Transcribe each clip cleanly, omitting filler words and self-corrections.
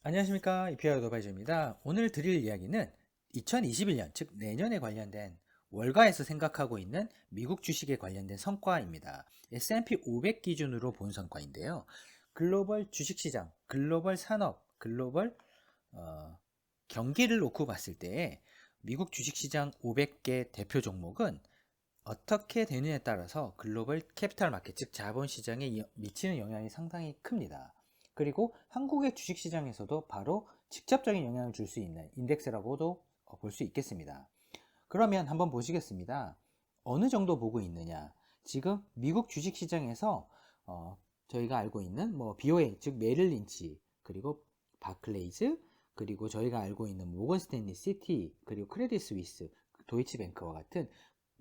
안녕하십니까, 이피아 어드바이저입니다. 오늘 드릴 이야기는 2021년, 즉 내년에 관련된 월가에서 생각하고 있는 미국 주식에 관련된 성과입니다. S&P 500 기준으로 본 성과인데요. 글로벌 주식시장, 글로벌 산업, 글로벌 경기를 놓고 봤을 때 미국 주식시장 500개 대표 종목은 어떻게 되느냐에 따라서 글로벌 캐피탈 마켓, 즉 자본시장에 미치는 영향이 상당히 큽니다. 그리고 한국의 주식시장에서도 바로 직접적인 영향을 줄 수 있는 인덱스라고도 볼 수 있겠습니다. 그러면 한번 보시겠습니다. 어느 정도 보고 있느냐? 지금 미국 주식시장에서 저희가 알고 있는 BOA, 즉 메릴 린치, 그리고 바클레이즈, 그리고 저희가 알고 있는 모건 스탠리, 시티, 그리고 크레딧 스위스, 도이치뱅크와 같은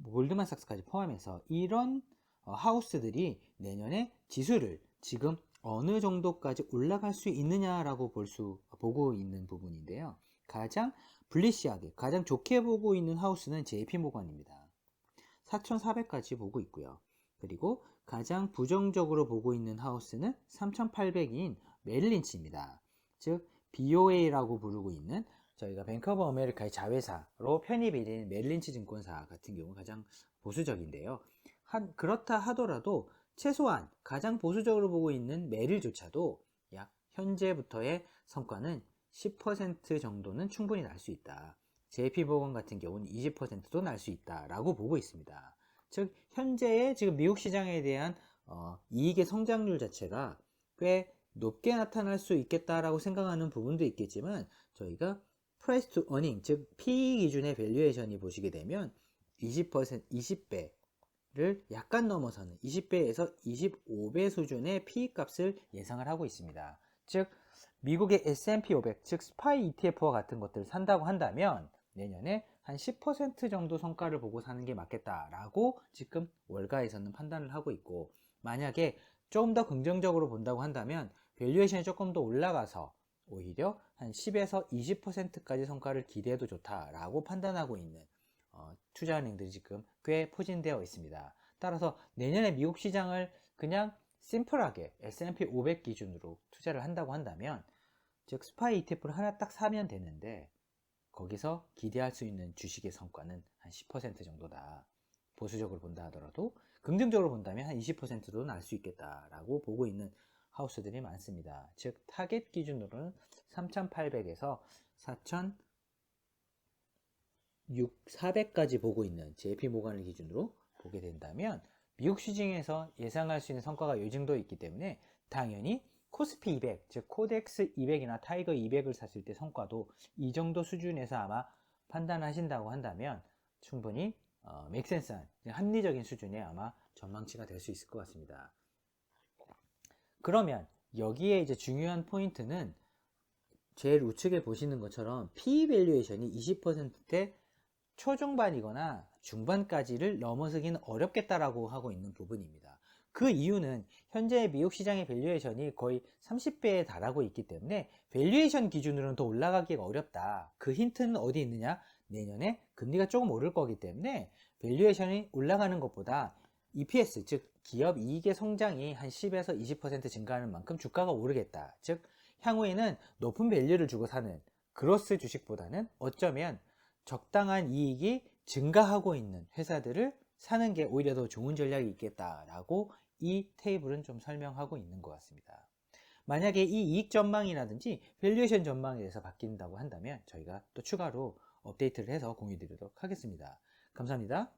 골드만삭스까지 포함해서 이런 하우스들이 내년에 지수를 지금 어느 정도까지 올라갈 수 있느냐라고 보고 있는 부분인데요. 가장 불리시하게, 가장 좋게 보고 있는 하우스는 JP모건입니다. 4,400까지 보고 있고요. 그리고 가장 부정적으로 보고 있는 하우스는 3,800인 메릴린치입니다. 즉 BOA라고 부르고 있는 저희가 뱅크 오브 아메리카의 자회사로 편입이 된 메릴린치 증권사 같은 경우 가장 보수적인데요. 그렇다 하더라도 최소한 가장 보수적으로 보고 있는 메릴조차도 약 현재부터의 성과는 10% 정도는 충분히 날 수 있다. JP모건 같은 경우는 20%도 날 수 있다라고 보고 있습니다. 즉 현재의 지금 미국 시장에 대한 이익의 성장률 자체가 꽤 높게 나타날 수 있겠다라고 생각하는 부분도 있겠지만 저희가 프라이스 투 어닝, 즉 PE 기준의 밸류에이션이 보시게 되면 20배를 약간 넘어서는 20배에서 25배 수준의 PE 값을 예상을 하고 있습니다. 즉 미국의 S&P 500, 즉 스파이 ETF와 같은 것들을 산다고 한다면 내년에 한 10% 정도 성과를 보고 사는 게 맞겠다라고 지금 월가에서는 판단을 하고 있고, 만약에 조금 더 긍정적으로 본다고 한다면 밸류에이션이 조금 더 올라가서 오히려 한 10에서 20%까지 성과를 기대해도 좋다라고 판단하고 있는 투자은행들이 지금 꽤 포진되어 있습니다. 따라서 내년에 미국 시장을 그냥 심플하게 S&P 500 기준으로 투자를 한다고 한다면, 즉 스파이 ETF를 하나 딱 사면 되는데 거기서 기대할 수 있는 주식의 성과는 한 10% 정도다. 보수적으로 본다 하더라도 긍정적으로 본다면 한 20%도 날 수 있겠다라고 보고 있는 하우스들이 많습니다. 즉 타겟 기준으로는 3,800에서 4,400까지 보고 있는 JP모건을 기준으로 보게 된다면 미국 시장에서 예상할 수 있는 성과가 이 정도 있기 때문에 당연히 코스피 200, 즉 코덱스 200이나 타이거 200을 샀을 때 성과도 이 정도 수준에서 아마 판단하신다고 한다면 충분히 맥센스한 합리적인 수준의 아마 전망치가 될 수 있을 것 같습니다. 그러면 여기에 이제 중요한 포인트는 제일 우측에 보시는 것처럼 PE 밸류에이션이 20%대 초중반이거나 중반까지를 넘어서기는 어렵겠다라고 하고 있는 부분입니다. 그 이유는 현재 미국 시장의 밸류에이션이 거의 30배에 달하고 있기 때문에 밸류에이션 기준으로는 더 올라가기가 어렵다. 그 힌트는 어디 있느냐? 내년에 금리가 조금 오를 거기 때문에 밸류에이션이 올라가는 것보다 EPS, 즉 기업 이익의 성장이 한 10에서 20% 증가하는 만큼 주가가 오르겠다. 즉 향후에는 높은 밸류를 주고 사는 그로스 주식보다는 어쩌면 적당한 이익이 증가하고 있는 회사들을 사는 게 오히려 더 좋은 전략이 있겠다라고 이 테이블은 좀 설명하고 있는 것 같습니다. 만약에 이 이익 전망이라든지 밸류에이션 전망에 대해서 바뀐다고 한다면 저희가 또 추가로 업데이트를 해서 공유 드리도록 하겠습니다. 감사합니다.